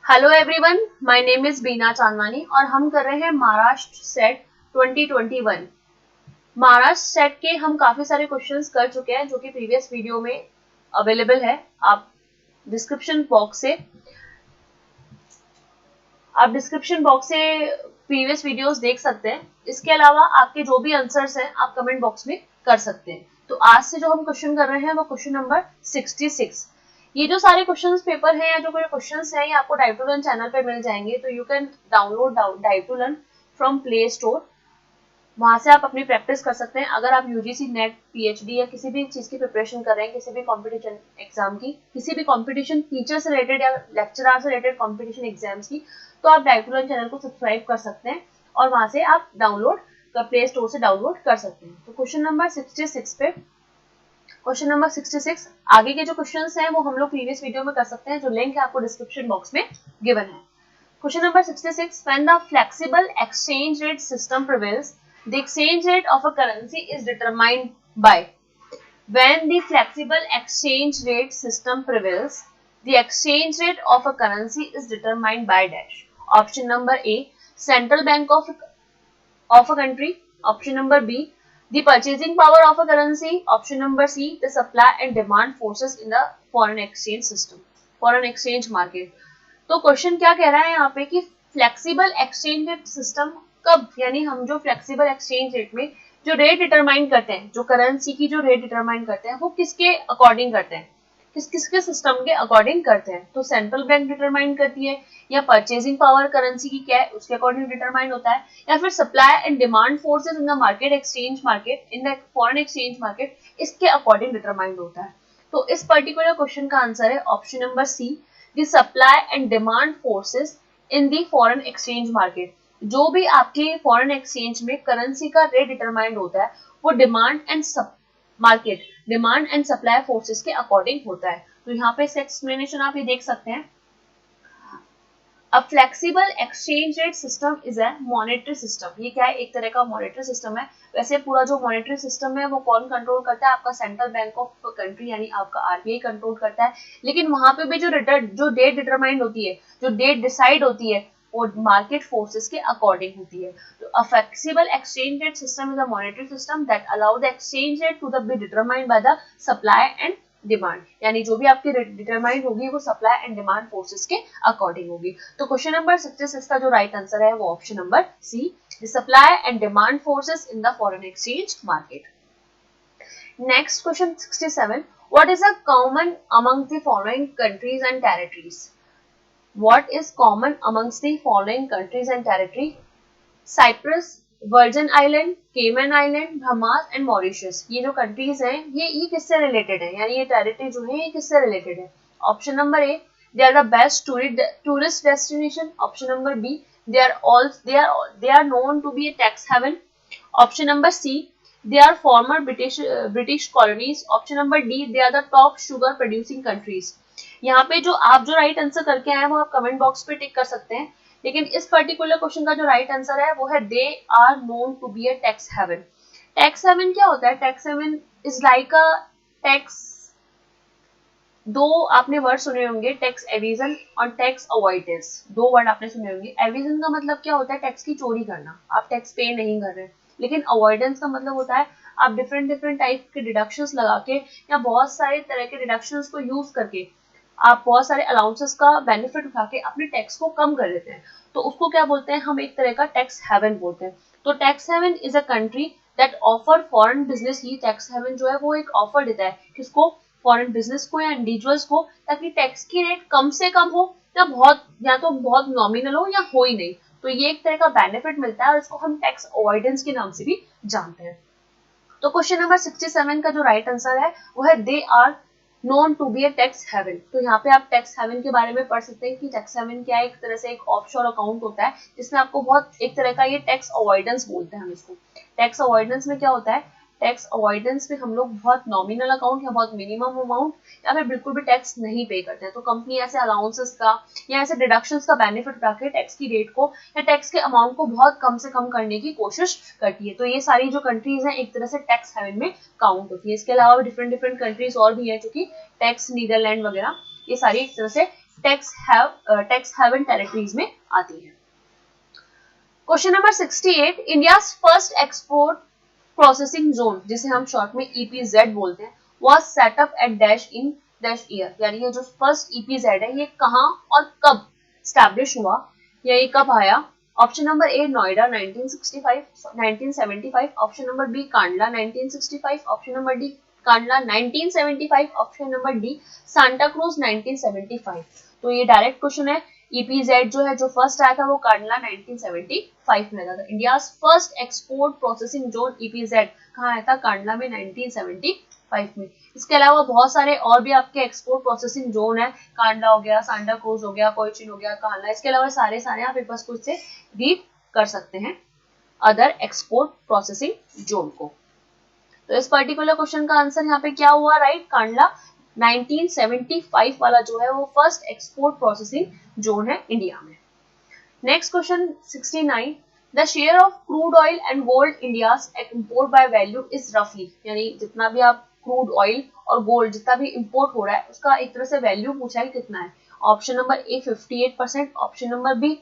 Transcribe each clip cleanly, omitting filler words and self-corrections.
Hello everyone, my name is Beena Chandwani और हम कर रहे हैं महाराष्ट्र सेट 2021। महाराष्ट्र सेट के हम काफी सारे क्वेश्चंस कर चुके हैं जो कि प्रीवियस वीडियो में अवेलेबल है। आप डिस्क्रिप्शन बॉक्स से प्रीवियस वीडियोस देख सकते हैं। इसके अलावा आपके जो भी आंसर्स हैं आप कमेंट बॉक्स में कर सकते हैं। तो आज से जो हम क्वेश्चन कर रहे हैं वो क्वेश्चन नंबर 66। ये जो सारे क्वेश्चंस पेपर हैं या जो कोई क्वेश्चंस हैं ये आपको डाइव टू लर्न चैनल पे मिल जाएंगे। तो you can download dive to learn from play store. वहां से आप अपनी प्रैक्टिस कर सकते हैं। अगर आप यूजीसी नेट पीएचडी या किसी भी चीज की प्रिपरेशन कर रहे हैं, किसी भी कंपटीशन एग्जाम की, किसी भी कंपटीशन टीचर से रिलेटेड या लेक्चरर से रिलेटेड कंपटीशन एग्जाम्स की, तो आप डाइव टू लर्न चैनल को सब्सक्राइब कर सकते हैं और वहां से आप प्ले स्टोर से डाउनलोड कर सकते हैं। तो क्वेश्चन नंबर 66 पे क्वेश्चन नंबर 66 आगे के जो क्वेश्चंस हैं वो हम लोग प्रीवियस वीडियो में कर सकते हैं, जो लिंक है आपको डिस्क्रिप्शन बॉक्स में गिवन है। Question number 66, when the flexible exchange rate system prevails, the exchange rate of a currency is determined by. When the flexible exchange rate system prevails, the exchange rate of a currency is determined by dash. Option number A, central bank of a country. Option number B, the purchasing power of a currency. Option number C, the supply and demand forces in the foreign exchange market. तो question क्या कह रहा है यहाँ पे कि flexible exchange rate system कब, यानी हम जो फ्लेक्सिबल एक्सचेंज रेट में जो रेट डिटरमाइन करते हैं, जो करेंसी की जो रेट डिटरमाइन करते हैं वो किसके अकॉर्डिंग करते हैं, किसके सिस्टम के अकॉर्डिंग करते हैं। तो सेंट्रल बैंक डिटरमाइन करती है, या परचेजिंग पावर करेंसी की क्या है उसके अकॉर्डिंग डिटरमाइन होता है, या फिर supply and demand forces in the market exchange market, in the foreign exchange market, इसके अकॉर्डिंग डिटरमाइंड होता है। तो इस पर्टिकुलर क्वेश्चन का आंसर है option number C, the supply and demand forces in the foreign exchange market. जो भी आपके फॉरेन एक्सचेंज में करेंसी का रेट डिटरमाइंड होता है वो डिमांड एंड सप्लाई फोर्सेस के अकॉर्डिंग होता है। तो यहाँ पे इसका एक्सप्लेनेशन आप ये देख सकते हैं। A flexible exchange rate system is a monetary system. ये क्या है, एक तरह का मॉनेटरी सिस्टम है। वैसे पूरा जो मॉनेटरी सिस्टम है वो कौन कंट्रोल करता है, आपका सेंट्रल बैंक ऑफ कंट्री यानी आपका आरबीआई कंट्रोल करता है। लेकिन वहां पे भी जो डेट डिटरमाइंड होती है, जो डेट डिसाइड होती है वो मार्केट फोर्सेस के अकॉर्डिंग होती है। तो a flexible exchange rate system is a monetary system that allow the exchange rate to be determined by the supply and demand, यानी जो भी आपकी डिटरमाइंड होगी वो सप्लाई एंड डिमांड फोर्सेस के अकॉर्डिंग होगी। तो क्वेश्चन नंबर 66 का जो राइट आंसर है वो option number C, the supply and demand forces in the foreign exchange market. Next question 67, what is a common among the following countries and territories. What is common amongst the following countries and territory? Cyprus, Virgin Island, Cayman Island, Bahamas and Mauritius. ये जो countries हैं ये किससे related है, यानी ये territory जो है ये किससे रिलेटेड है? Option number A, they are the best tourist destination. Option number B, they are known to be a tax haven. Option number C, they are former British colonies. Option number D, they are the top sugar producing countries. यहाँ पे जो right answer करके आए वो आप comment box पे टिक कर सकते हैं। लेकिन इस पर्टिकुलर क्वेश्चन का जो राइट आंसर है वो है they are known to be a tax haven. Tax haven क्या होता है? Tax haven is like a tax, दो आपने वर्ड सुने होंगे, टैक्स एविजन और टैक्स अवॉइडेंस। दो वर्ड आपने सुने होंगे। एविजन का मतलब क्या होता है? टैक्स की चोरी करना, आप टैक्स पे नहीं कर रहे। लेकिन अवॉइडेंस का मतलब होता है आप डिफरेंट टाइप के डिडक्शंस लगा के या बहुत सारे तरह के डिडक्शंस को यूज करके आप बहुत सारे अलाउंसेस का बेनिफिट उठा के अपने टैक्स को कम कर देते हैं। तो उसको क्या बोलते हैं? हम एक तरह का टैक्स हेवन बोलते हैं। तो tax haven is a country that offer foreign business. ही टैक्स हेवन जो है वो एक ऑफर देता है किसको? फॉरेन बिजनेस को या इंडिविजुअल्स को, ताकि टैक्स की रेट कम से कम हो या तो बहुत नॉमिनल हो या हो ही नहीं। तो ये एक तरह का बेनिफिट मिलता है और इसको हम टैक्स अवॉइडेंस के नाम से भी जानते हैं। तो क्वेश्चन नंबर 67 का जो राइट आंसर है वो है they are known to be a tax haven. तो यहाँ पे आप टैक्स हेवन के बारे में पढ़ सकते हैं कि टैक्स हेवन क्या है। एक तरह से एक ऑफशोर अकाउंट होता है जिसमें आपको बहुत एक तरह का ये टैक्स अवॉइडेंस बोलते हैं हम इसको। टैक्स अवॉइडेंस में क्या होता है? टैक्स अवॉइडेंस में हम लोग बहुत नॉमिनल अकाउंट या बहुत मिनिमम अमाउंट या फिर बिल्कुल भी टैक्स नहीं पे करते हैं। तो कंपनी ऐसे अलाउंसेस का या ऐसे डिडक्शंस का बेनिफिट उठा के टैक्स की रेट को या टैक्स के अमाउंट को बहुत कम से कम करने की कोशिश करती है। तो ये सारी जो कंट्रीज हैं एक तरह से टैक्स हेवन में काउंट होती है। इसके अलावा भी डिफरेंट कंट्रीज और भी है जो कि टैक्स नीदरलैंड वगैरह, ये सारी एक तरह से टैक्स हेवन टेरिटरीज में आती है। Question number 68, India first export processing zone, जिसे हम शॉर्ट में EPZ बोलते हैं, was set up at dash in dash year, यानी ये जो फर्स्ट EPZ है ये कहाँ और कब स्टैब्लिश हुआ या ये कब आया। Option number A Noida 1975, option number B Kandla 1965, option number D Kandla 1975, option number D Santa Cruz 1975। तो ये डायरेक्ट क्वेश्चन है। EPZ जो है जो फर्स्ट आया था वो कांडला 1975 में आया था। India first export processing zone EPZ कहाँ आया था? कांडला में 1975 में। इसके अलावा बहुत सारे और भी आपके एक्सपोर्ट प्रोसेसिंग जोन है, कांडला हो गया, सांता क्रूज हो गया, कोचिन हो गया, कांडला, इसके अलावा सारे आप एक बार खुद से रीड कर सकते हैं अदर एक्सपोर्ट प्रोसेसिंग जोन को। तो इस पर्टिकुलर क्वेश्चन का आंसर यहाँ पे क्या हुआ? राइट, कांडला 1975 वाला जो है वो फर्स्ट एक्सपोर्ट प्रोसेसिंग जोन है इंडिया में। Next question 69, the share of crude oil and gold India's import by value is रफली, यानी जितना भी आप क्रूड ऑयल और गोल्ड जितना भी इंपोर्ट हो रहा है उसका एक तरह से वैल्यू पूछा है कितना है। Option number A 58%, option number B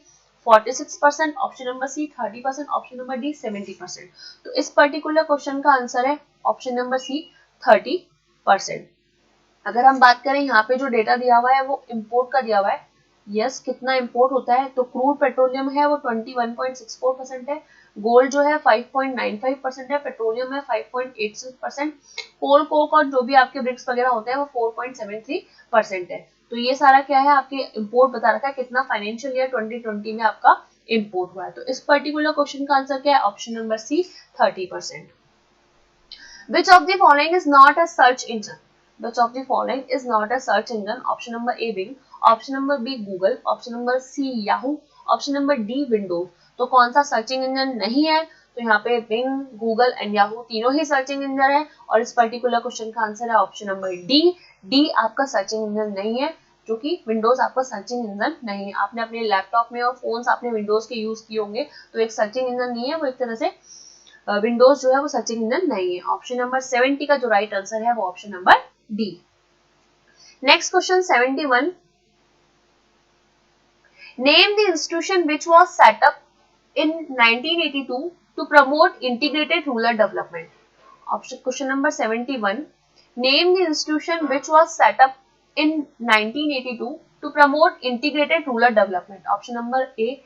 46%, option number C 30%, option number D 70%। तो इस पर्टिकुलर क्वेश्चन का आंसर है ऑप्शन नंबर सी 30%। अगर हम बात करें यहाँ पे जो डेटा दिया हुआ है वो इंपोर्ट का दिया हुआ है। यस, कितना इंपोर्ट होता है? तो क्रूड पेट्रोलियम है वो 21.64% है, गोल्ड जो है 5.95% है, पेट्रोलियम है 5.86%, कोल कोक और जो भी आपके ब्रिक्स वगैरह होते हैं वो 4.73% है। तो ये सारा क्या है? आपके इंपोर्ट बता रखा है कितना फाइनेंशियल ईयर 2020 में आपका इंपोर्ट हुआ है। तो इस पर्टिकुलर क्वेश्चन का आंसर क्या है? Option number C 30%। Which of the following is not a search engine? Which of the following is not a search engine? Option number A Bing, option number B Google, option number C Yahoo, option number D Windows। तो कौन सा searching engine नहीं है? तो यहाँ पे Bing, Google and Yahoo तीनों ही searching engine है और इस पर्टिकुलर क्वेश्चन का आंसर है ऑप्शन नंबर डी। डी आपका सर्चिंग इंजन नहीं है, जो कि विंडोज आपका सर्चिंग इंजन नहीं है। आपने अपने लैपटॉप में और फोन्स आपने विंडोज के यूज किए होंगे, तो एक सर्चिंग इंजन नहीं है वो, एक तरह से विंडोज जो है वो सर्चिंग इंजन नहीं है। ऑप्शन नंबर 70 का जो राइट आंसर है वो option number D. Next question 71, name the institution which was set up in 1982 to promote integrated rural development. Option question number 71, name the institution which was set up in 1982 to promote integrated rural development. Option number A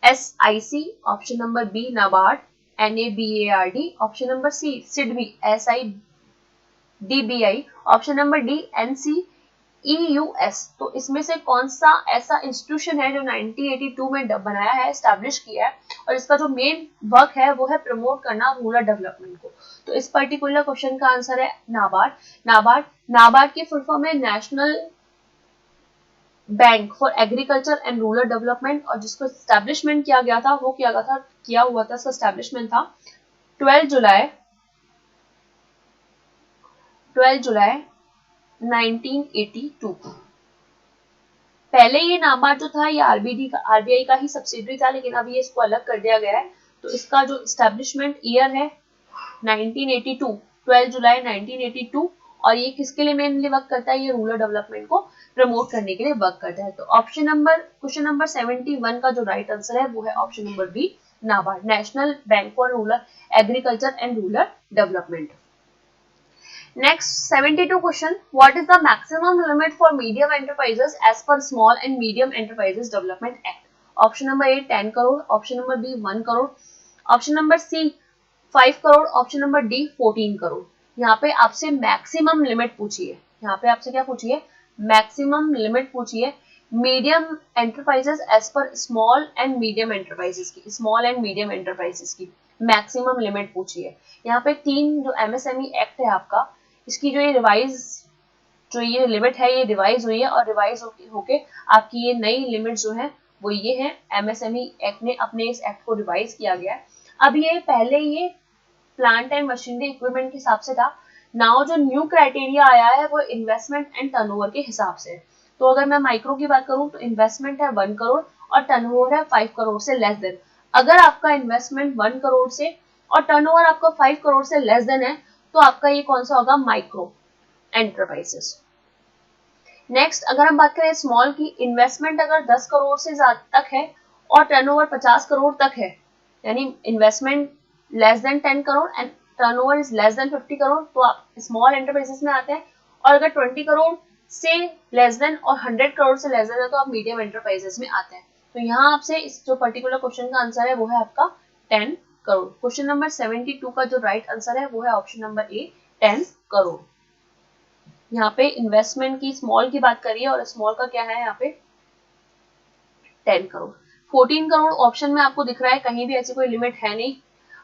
NSIC, option number B NABARD NABARD, option number C SIDBI SIDBI, option number D NCEUS। तो इसमें से कौन सा ऐसा institution है जो 1982 में बनाया है, एस्टैब्लिश किया है और इसका जो मेन वर्क है वो है प्रमोट करना रूरल डेवलपमेंट को। तो इस पर्टिकुलर क्वेश्चन का आंसर है नाबार्ड। नाबार्ड की फुल फॉर्म है national bank for agriculture and rural development, और जिसको एस्टैब्लिशमेंट किया गया था वो किया हुआ था इसका एस्टैब्लिशमेंट था 12 जुलाई 1982 को। पहले ये नाबार्ड जो था ये आरबीआई का ही सब्सिडरी था, लेकिन अभी इसको अलग कर दिया गया है। तो इसका जो एस्टैब्लिशमेंट ईयर है 1982, 12 जुलाई 1982, और ये किसके लिए मेनली वर्क करता है? ये रूरल डेवलपमेंट को प्रमोट करने के लिए वर्क करता है। तो क्वेश्चन नंबर 71 का जो राइट आंसर है वो है option number B NABARD, national bank for rural agriculture and rural development. Next 72 question, what is the maximum limit for medium enterprises as per small and medium enterprises development act. Option number A 10 crore, option number B 1 crore, option number C 5 crore, option number D 14 crore. यहाँ पे आपसे maximum limit पूछी है, यहाँ पे आपसे क्या पूछिए? मैक्सिमम लिमिट पूछिए medium enterprises as per small and medium enterprises की, स्मॉल एंड मीडियम एंटरप्राइजेस की मैक्सिमम लिमिट पूछिए। यहाँ पे 3 जो MSME एक्ट है आपका, इसकी जो ये लिमिट है ये रिवाइज हुई है, और रिवाइज होके आपकी ये नई लिमिट जो है वो ये है, MSME एक्ट ने अपने इस एक्ट को रिवाइज किया गया है। अब ये पहले ये प्लांट एंड मशीनरी इक्विपमेंट के हिसाब से था, नाउ जो न्यू क्राइटेरिया आया है वो इन्वेस्टमेंट एंड टर्नओवर के हिसाब से। तो अगर मैं माइक्रो की बात करूं तो इन्वेस्टमेंट है 1 करोड़ और टर्नओवर है 5 करोड़ से लेस देन। अगर आपका इन्वेस्टमेंट 1 करोड़ से और टर्नओवर आपका 5 करोड़ से लेस देन है तो आपका ये कौन सा होगा? Micro enterprises. नेक्स्ट अगर हम बात करें स्मॉल की, इन्वेस्टमेंट अगर 10 करोड़ से ज्यादा तक है और टर्नओवर 50 करोड़ तक है, यानी investment less than 10 crore and turnover is less than 50 crore, तो आप स्मॉल एंटरप्राइजेस में आते हैं। और अगर 20 करोड़ से लेस देन और 100 करोड़ से लेस देन है तो आप मीडियम एंटरप्राइजेस में आते हैं। तो यहाँ आपसे इस जो पर्टिकुलर क्वेश्चन का आंसर है वो है आपका 10 करोड़। क्वेश्चन नंबर 72 का जो राइट आंसर है वो है ऑप्शन नंबर ए, 10 करोड़। यहाँ पे इन्वेस्टमेंट की स्मॉल की बात करिए और स्मॉल का क्या है यहाँ पे 10 करोड़। 14 करोड़ ऑप्शन में आपको दिख रहा है, कहीं भी ऐसी कोई लिमिट है नहीं।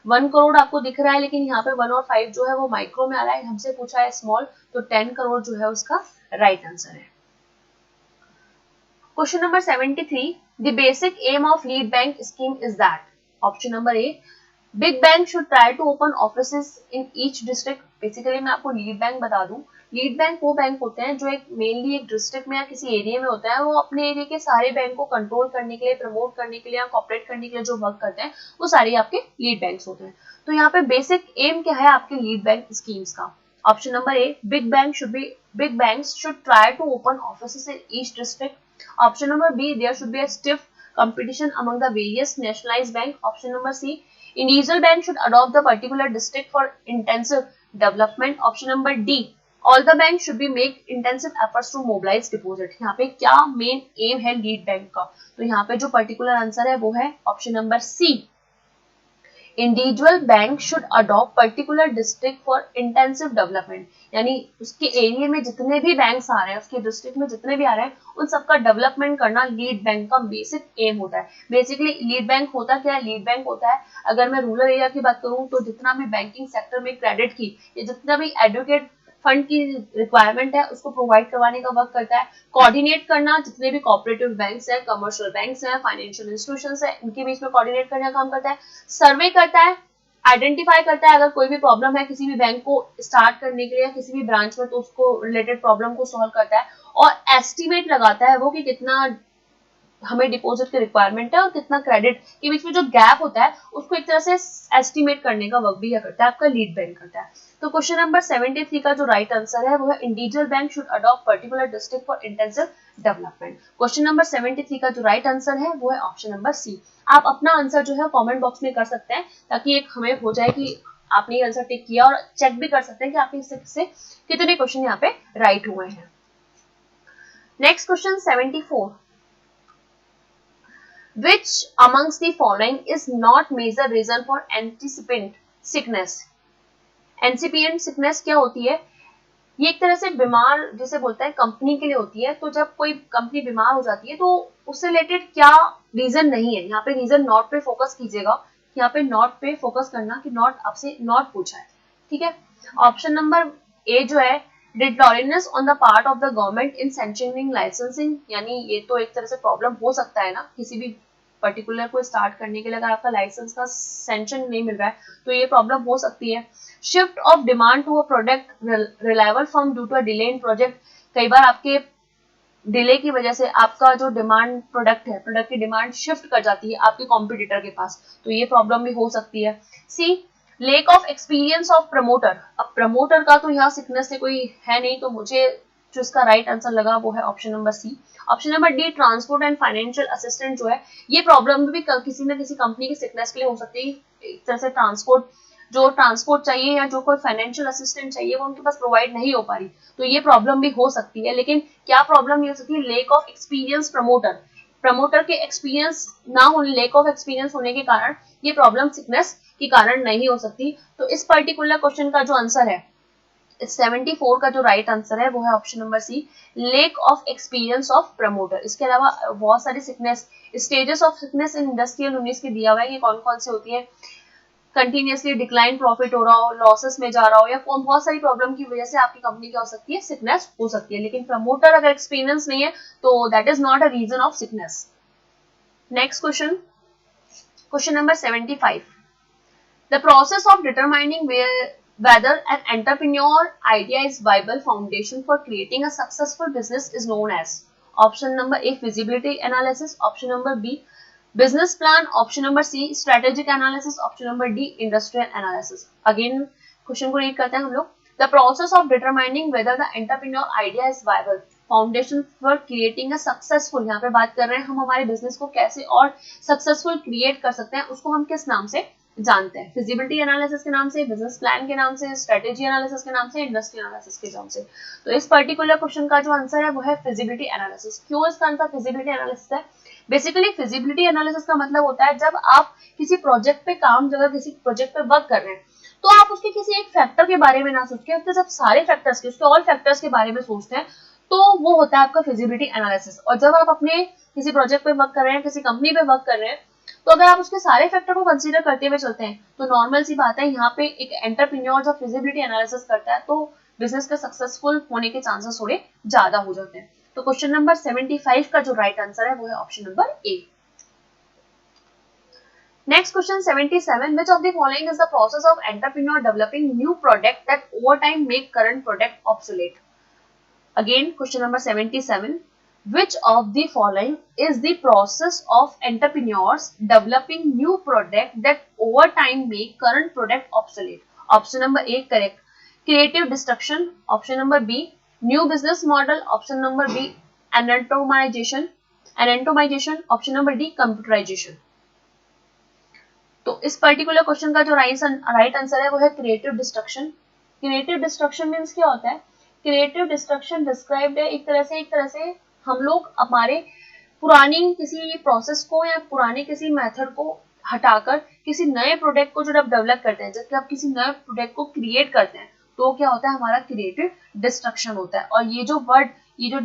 1 करोड़ आपको दिख रहा है, लेकिन यहाँ पे 1 और 5 जो है वो माइक्रो में आ रहा है, हमसे पूछा है स्मॉल, तो 10 करोड़ जो है उसका राइट आंसर है। Question number 73, the basic aim of lead bank scheme is that. Option number A, big bank should try to open offices in each district. Basically मैं आपको लीड बैंक बता दूं, लीड बैंक वो bank होते हैं जो एक मेनली एक डिस्ट्रिक्ट में या किसी एरिया में होता है, वो अपने एरिया के सारे बैंक को कंट्रोल करने के लिए, प्रमोट करने के लिए या कॉपरेट करने के लिए जो वर्क करते हैं वो सारे आपके लीड बैंक्स होते हैं। तो यहाँ पे बेसिक एम क्या है आपके लीड बैंक स्कीम्स का? Option number A, big banks should try to open offices in each district. Option number B, there should be a stiff competition among the various nationalized bank. Option number C, individual bank should adopt the particular district for intensive development. Option number D, all the banks should be make intensive efforts to mobilize deposit. यहाँ पे क्या main M है lead bank का? तो यहाँ पे जो particular answer है वो है option number C, individual bank should adopt particular district for intensive development. यानी उसके एरिया में जितने भी बैंक्स आ रहे हैं, उसके डिस्ट्रिक्ट में जितने भी आ रहे हैं, उन सबका डेवलपमेंट करना लीड बैंक का बेसिक एम होता है। बेसिकली लीड बैंक होता क्या है? लीड बैंक होता है, अगर मैं रूरल एरिया की बात करूं तो जितना भी बैंकिंग सेक्टर में क्रेडिट की या जितना भी एडवोकेट फंड की रिक्वायरमेंट है उसको प्रोवाइड करवाने का वर्क करता है। कोऑर्डिनेट करना, जितने भी कोऑपरेटिव बैंक्स हैं, कमर्शियल बैंक्स हैं, फाइनेंशियल इंस्टीट्यूशंस हैं, इनके बीच में कोऑर्डिनेट करने का काम करता है। सर्वे करता है, आइडेंटिफाई करता है अगर कोई भी प्रॉब्लम है किसी भी बैंक को स्टार्ट करने के लिए या किसी भी ब्रांच में, तो उसको रिलेटेड प्रॉब्लम को सॉल्व करता है। और एस्टिमेट लगाता है वो कि कितना हमें डिपॉजिट की रिक्वायरमेंट है और कितना क्रेडिट के बीच में जो गैप होता है उसको एक तरह से एस्टिमेट करने का वर्क भी करता है आपका लीड बैंक करता है। तो क्वेश्चन नंबर 73 का जो राइट आंसर है वो है individual bank should adopt particular district for intensive development. Question number 73 का जो राइट आंसर है वो है ऑप्शन नंबर सी। आप अपना आंसर जो है कमेंट बॉक्स में कर सकते हैं ताकि एक हमें हो जाए कि आपने ये आंसर टिक किया, और चेक भी कर सकते हैं कि आपके इससे कितने क्वेश्चन यहाँ पे राइट हुए हैं। Next question 74, Which amongst the following is not major reason for incipient sickness? incipient sickness क्या होती है? ये एक तरह से बीमार जिसे बोलते हैं कंपनी के लिए होती है। तो जब कोई कंपनी बीमार हो जाती है तो उससे रिलेटेड क्या रीजन नहीं है, यहाँ पे रीजन नॉट पे फोकस कीजिएगा, यहाँ पे नॉट पे फोकस करना कि नॉट आपसे नॉट पूछा है, ठीक है। ऑप्शन नंबर ए जो है, dilatoriness on the part of the government in sanctioning licensing, यानी ये तो एक तरह से प्रॉब्लम हो सकता है ना, किसी भी पर्टिकुलर को स्टार्ट करने के लिए अगर आपका लाइसेंस का सैंक्शन नहीं मिल रहा है तो ये प्रॉब्लम हो सकती है। Shift of demand to a product reliable firm due to a delay in project, कई बार आपके डिले की वजह से आपका जो डिमांड प्रोडक्ट है, प्रोडक्ट की डिमांड शिफ्ट कर जाती है आपके कॉम्पिटिटर के पास, तो ये प्रॉब्लम भी हो सकती है। C, lack of experience of promoter, अब प्रमोटर का तो यहाँ सिकनेस से कोई है नहीं, तो मुझे जो इसका राइट आंसर लगा वो है option number C. Option number D, transport and financial assistant जो है, ये प्रॉब्लम भी किसी न किसी कंपनी की सिकनेस के लिए हो सकती है। एक तरह से ट्रांसपोर्ट चाहिए या जो कोई फाइनेंशियल असिस्टेंट चाहिए वो उनके पास प्रोवाइड नहीं हो पा रही, तो ये प्रॉब्लम भी हो सकती है। लेकिन क्या प्रॉब्लम ये हो सकती है? लेक ऑफ एक्सपीरियंस प्रमोटर के एक्सपीरियंस ना होने, लेक ऑफ एक्सपीरियंस होने के कारण ये प्रॉब्लम सिकनेस के कारण नहीं हो सकती। तो इस पर्टिकुलर क्वेश्चन का जो आंसर है 74 का जो राइट आंसर है वो है option number C, lack of experience of promoter. इसके अलावा बहुत सारी sickness, stages of sickness in industrial 19 की दिया हुआ है, ये कौन कौन से होती है? कंटिन्यूअसली डिक्लाइन प्रॉफिट हो रहा हो, लॉसेस में जा रहा हो, या बहुत सारी प्रॉब्लम की वजह से आपकी कंपनी क्या हो सकती है? सिकनेस हो सकती है। लेकिन प्रमोटर अगर एक्सपीरियंस नहीं है तो that is not a reason of sickness. Next question, question number 75, the process of determining whether an entrepreneur idea is viable foundation for creating a successful business is known as, option number A, feasibility analysis, option number B, business plan, option number C, strategic analysis, option number D, industrial analysis। Again question को read करते हैं हम लोग। The process of determining whether the entrepreneur idea is viable, foundation for creating a successful, यहाँ पे बात कर रहे हैं हम हमारे बिजनेस को कैसे और सक्सेसफुल क्रिएट कर सकते हैं, उसको हम किस नाम से जानते हैं? फिजिबिलिटी एनालिसिस के नाम से, बिजनेस प्लान के नाम से, स्ट्रेटेजी एनालिसिस के नाम से, इंडस्ट्री एनालिसिस के नाम से। तो इस पर्टिकुलर क्वेश्चन का जो आंसर है वो है फिजिबिलिटी एनालिसिस। क्यों इसका आंसर फिजिबिलिटी एनालिसिस है? बेसिकली फिजिबिलिटी एनालिसिस का मतलब होता है जब आप किसी प्रोजेक्ट पे काम, जब किसी प्रोजेक्ट पे वर्क कर रहे हैं तो आप उसके किसी एक फैक्टर के बारे में ना सोच के तो जब सारे फैक्टर्स के, उसके ऑल फैक्टर्स के बारे में सोचते हैं तो वो होता है आपका फिजिबिलिटी एनालिसिस। और जब आप अपने किसी प्रोजेक्ट पे वर्क कर रहे हैं, किसी कंपनी पे वर्क कर रहे हैं, तो अगर आप उसके सारे फैक्टर को कंसीडर करते हुए चलते हैं तो नॉर्मल सी बात है, यहाँ पे एक एंटरप्रेन्योर जब फिजिबिलिटी एनालिसिस करता है तो बिजनेस का सक्सेसफुल होने के चांसेस थोड़े ज्यादा हो जाते हैं। तो क्वेश्चन नंबर 75 का जो राइट आंसर है वो है option number A. Next question 77. Which of the following is the process of entrepreneur developing new product that over time make current product obsolete? Again, question number 77. Which of the following is the process of entrepreneurs developing new product that over time make current product obsolete? Option number A correct. Creative destruction. Option number B new business model. Option number B anatomization. Option number D computerization. तो इस particular question का जो right answer है वो है creative destruction. Creative destruction means क्या होता है? क्रिएटिव डिस्ट्रक्शन डिस्क्राइब्ड है एक तरह से हम लोग हमारे पुरानी किसी प्रोसेस को या पुराने किसी मेथड को हटाकर किसी नए प्रोडक्ट को जो जब डेवलप करते हैं, जबकि आप किसी नए प्रोडक्ट को क्रिएट करते हैं तो क्या होता है? हमारा क्रिएटिव डिस्ट्रक्शन होता है। और ये जो वर्ड, ये जो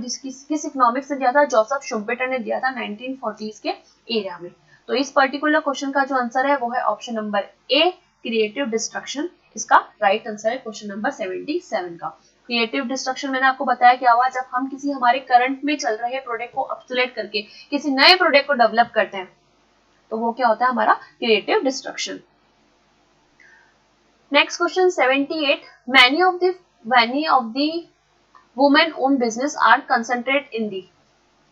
किस इकोनॉमिक्स ने दिया था? जोसेफ शुम्पेटर ने दिया था 1940s के एरिया में। तो इस पर्टिकुलर क्वेश्चन का जो आंसर है वो है option number a creative destruction. इसका राइट आंसर है क्वेश्चन नंबर 77 का। क्रिएटिव डिस्ट्रक्शन मैंने आपको बताया क्या हुआ, जब हम किसी हमारे करंट में चल रहे प्रोडक्ट को ऑब्सोलेट करके किसी नए प्रोडक्ट को डेवलप करते हैं तो वो क्या होता है? हमारा creative destruction. Next question 78. Many of the women owned business are concentrated in the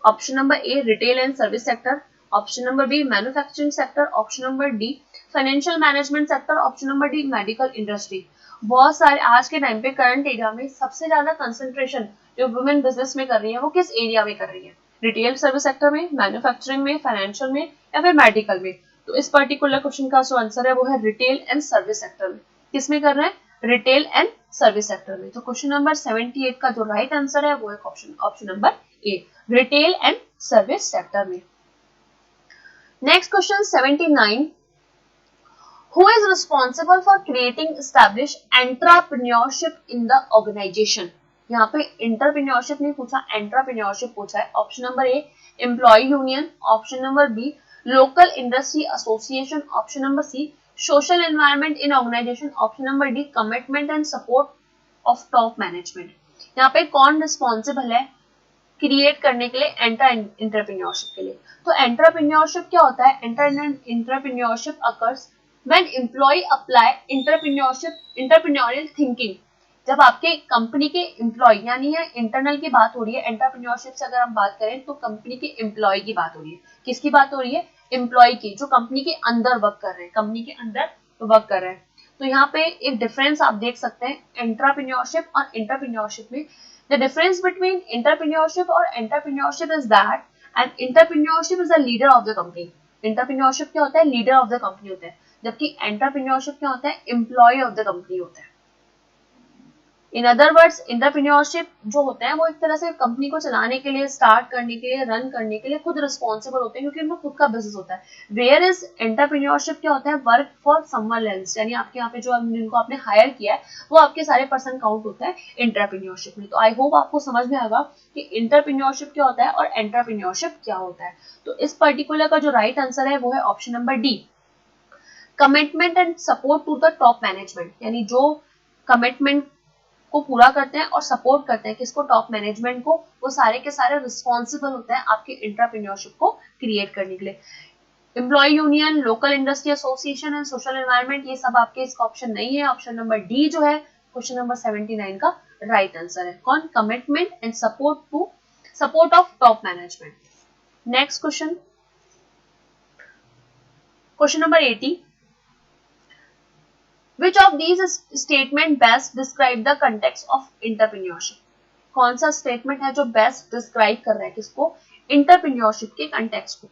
option number A retail and service sector, option number B manufacturing sector, option number D financial management sector, option number D medical industry। बहुत सारे आज के time पे current area में सबसे ज्यादा concentration जो women business में कर रही है वो किस एरिया में कर रही है? रिटेल सर्विस सेक्टर में, मैन्युफैक्चरिंग में, फाइनेंशियल में या फिर मेडिकल में? तो इस पर्टिकुलर क्वेश्चन का जो आंसर है वो है रिटेल एंड सर्विस सेक्टर में। किस में कर रहे हैं? रिटेल एंड सर्विस सेक्टर में। तो क्वेश्चन नंबर 78 का जो राइट आंसर है वो है option number A retail and service sector में। Next question 79. Who is responsible for creating establish entrepreneurship in the organization? यहाँ पे entrepreneurship नहीं पूछा, entrepreneurship पूछा है। Option number A employ union, option number B local industry association, option number C social environment in organisation, option number D commitment and support of top management. यहाँ पे कौन responsible है क्रिएट करने के लिए एंटरप्रेन्योरशिप के लिए? तो एंटरप्रेन्योरशिप क्या होता है? Entrepreneurship occurs when employ apply entrepreneurial thinking. जब आपके कंपनी के एम्प्लॉय, यानी ये इंटरनल की बात हो रही है, एंटरप्रेन्योरशिप से अगर हम बात करें तो कंपनी के एम्प्लॉय की बात हो रही है। किसकी बात हो रही है? एम्प्लॉय की, जो कंपनी के अंदर वर्क कर रहे हैं, कंपनी के अंदर वर्क कर रहे हैं। तो यहाँ पे एक डिफरेंस आप देख सकते हैं एंटरप्रेन्योरशिप और एंटरप्रेन्योरशिप में। The difference between entrepreneurship or entrepreneurship is that and entrepreneurship is the leader of the company। entrepreneurship क्या होता है? लीडर ऑफ द कंपनी होता है, जबकि entrepreneurship क्या होता है? एम्प्लॉय ऑफ द कंपनी होता है। इन अदर वर्ड्स एंटरप्रेन्योरशिप जो होते हैं वो एक तरह से कंपनी को चलाने के लिए, स्टार्ट करने के लिए, रन करने के लिए खुद रिस्पॉन्सिबल होते हैं क्योंकि उनका खुद का बिजनेस होता है। वेयर इज एंटरप्रेन्योरशिप क्या होता है? वर्क फॉर समवन एल्स, यानी आपके यहाँ पे जो जिनको आपने हायर किया है वो आपके सारे पर्सन काउंट होता है एंटरप्रेन्योरशिप में। तो आई होप आपको समझ में आएगा कि एंटरप्रेन्योरशिप क्या होता है और एंटरप्रेन्योरशिप क्या होता है। तो इस पर्टिकुलर का जो राइट आंसर है वो है option number D commitment and support to the top management, यानी जो कमिटमेंट को पूरा करते हैं और सपोर्ट करते हैं किसको? टॉप मैनेजमेंट को। वो सारे के सारे रिस्पॉन्सिबल होते हैं आपके एंटरप्रेन्योरशिप को क्रिएट करने के लिए। Employ union, local industry association and social environment, ये सब आपके इसका ऑप्शन नहीं है। ऑप्शन नंबर डी जो है क्वेश्चन नंबर 79 का राइट आंसर है। कौन? Commitment and support of top management. Next question number 80. Which of these statement best describe the context of entrepreneurship? कौन सा स्टेटमेंट है जो बेस्ट डिस्क्राइब कर रहा है किसको, एंटरप्रेन्योरशिप के कंटेक्स्ट को।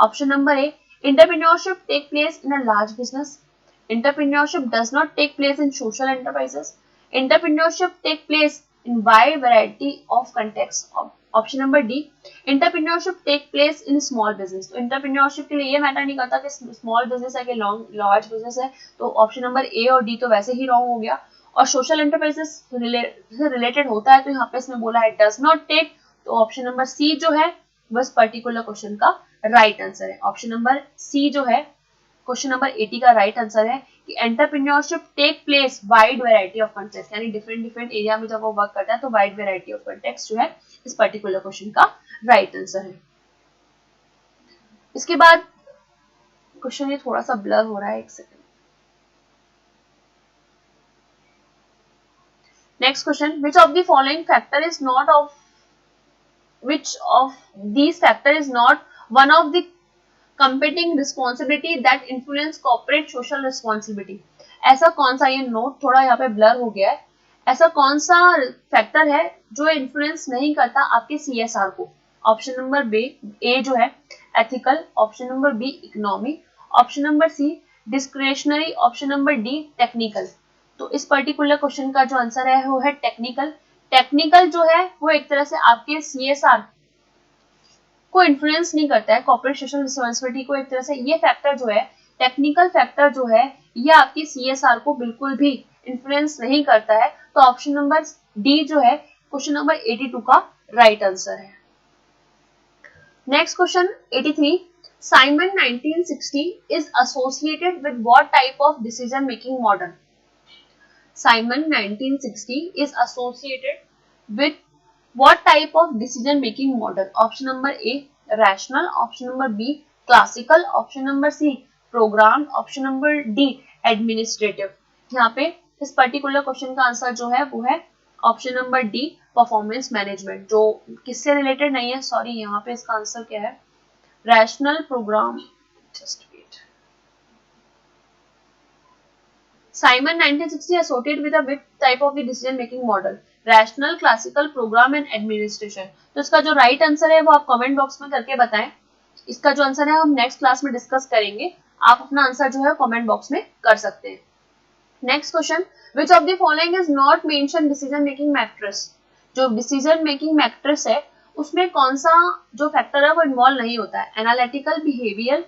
Option number A, entrepreneurship take place in a large business, entrepreneurship does not take place in social enterprises, entrepreneurship take place in wide variety of context. Option number D, entrepreneurship take place in small business. तो entrepreneurship के लिए ये matter नहीं करता कि small business है कि large business है, तो ऑप्शन नंबर ए और डी तो वैसे ही रॉन्ग हो गया। और सोशल एंटरप्राइजेस से रिलेटेड होता है तो यहाँ पे इसमें बोला है डज नॉट टेक, तो ऑप्शन नंबर सी जो है बस पर्टिकुलर क्वेश्चन का राइट आंसर है। ऑप्शन नंबर सी जो है क्वेश्चन नंबर 80 का राइट आंसर है कि entrepreneurship take place wide variety of context, यानी डिफरेंट एरिया में जब वो वर्क करता है तो वाइड वैरायटी ऑफ कॉन्टेक्स्ट जो है इस पर्टिकुलर क्वेश्चन का राइट आंसर है। इसके बाद क्वेश्चन ये थोड़ा सा ब्लर हो रहा है, एक second. Next question, which of the following factor is not of which of these factor is not one of the competing responsibility that influence corporate social responsibility। ऐसा कौन सा, ये नोट थोड़ा यहाँ पे ब्लर हो गया है, ऐसा कौन सा फैक्टर है जो इन्फ्लुएंस नहीं करता आपके CSR को। ऑप्शन नंबर ए जो है ethical, option number B economy, option number C discretionary, option number D technical. तो इस पर्टिकुलर क्वेश्चन का जो आंसर है वो है टेक्निकल। टेक्निकल जो है वो एक तरह से आपके CSR को इन्फ्लुएंस नहीं करता है, कॉर्पोरेट सोशल रिस्पांसिबिलिटी को एक तरह से ये फैक्टर जो है, टेक्निकल फैक्टर जो है ये आपकी CSR को बिल्कुल भी इन्फ्लुएंस नहीं करता है। तो ऑप्शन नंबर डी जो है क्वेश्चन नंबर 82 का राइट आंसर है। Next question 83, Simon 1960 is associated with what type of decision making model? Simon 1960 is associated with what type of decision making model? Option number A rational, option number B classical, option number C program, option number D administrative। यहाँ पे इस particular question का answer जो है वो है option number D performance management, जो किससे रिलेटेड नहीं है, सॉरी यहाँ पे इसका आंसर क्या है, rational program. Just wait, Simon 1960 associated with a which type of the decision making model? Rational, classical, program and administration। तो इसका जो राइट आंसर है वो आप कमेंट बॉक्स में करके बताएं। इसका जो आंसर है हम नेक्स्ट क्लास में डिस्कस करेंगे, आप अपना आंसर जो है कमेंट बॉक्स में कर सकते हैं। Next question, which of the following is not mention decision making matrix. जो डिसीजन मेकिंग मैट्रिक्स है उसमें कौन सा जो फैक्टर है वो इन्वॉल्व नहीं होता है, analytical, behaviour,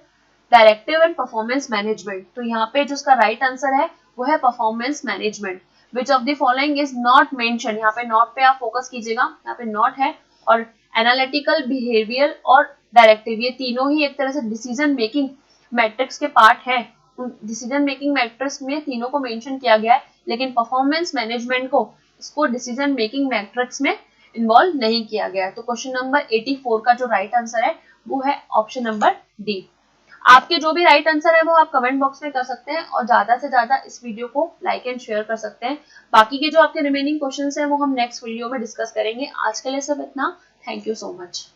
directive and performance management. तो यहाँ पे जो उसका राइट आंसर है वो है performance management. Which of the following is not mention, यहाँ पे नॉट पे आप फोकस कीजिएगा, यहाँ पे नॉट है, और एनालिटिकल, बिहेवियर और डायरेक्टिव ये तीनों ही एक तरह से डिसीजन मेकिंग मैट्रिक्स के पार्ट है। डिसीजन मेकिंग मैट्रिक्स में तीनों को मेंशन किया गया है, लेकिन परफॉर्मेंस मैनेजमेंट को इसको डिसीजन मेकिंग मैट्रिक्स में इन्वॉल्व नहीं किया गया। तो क्वेश्चन नंबर 84 का जो राइट आंसर है वो है ऑप्शन नंबर डी। आपके जो भी राइट आंसर है वो आप कमेंट बॉक्स में कर सकते हैं और ज्यादा से ज्यादा इस वीडियो को लाइक एंड शेयर कर सकते हैं। बाकी के जो आपके रिमेनिंग क्वेश्चंस हैं वो हम नेक्स्ट वीडियो में डिस्कस करेंगे। आज के लिए सब इतना, थैंक यू सो मच।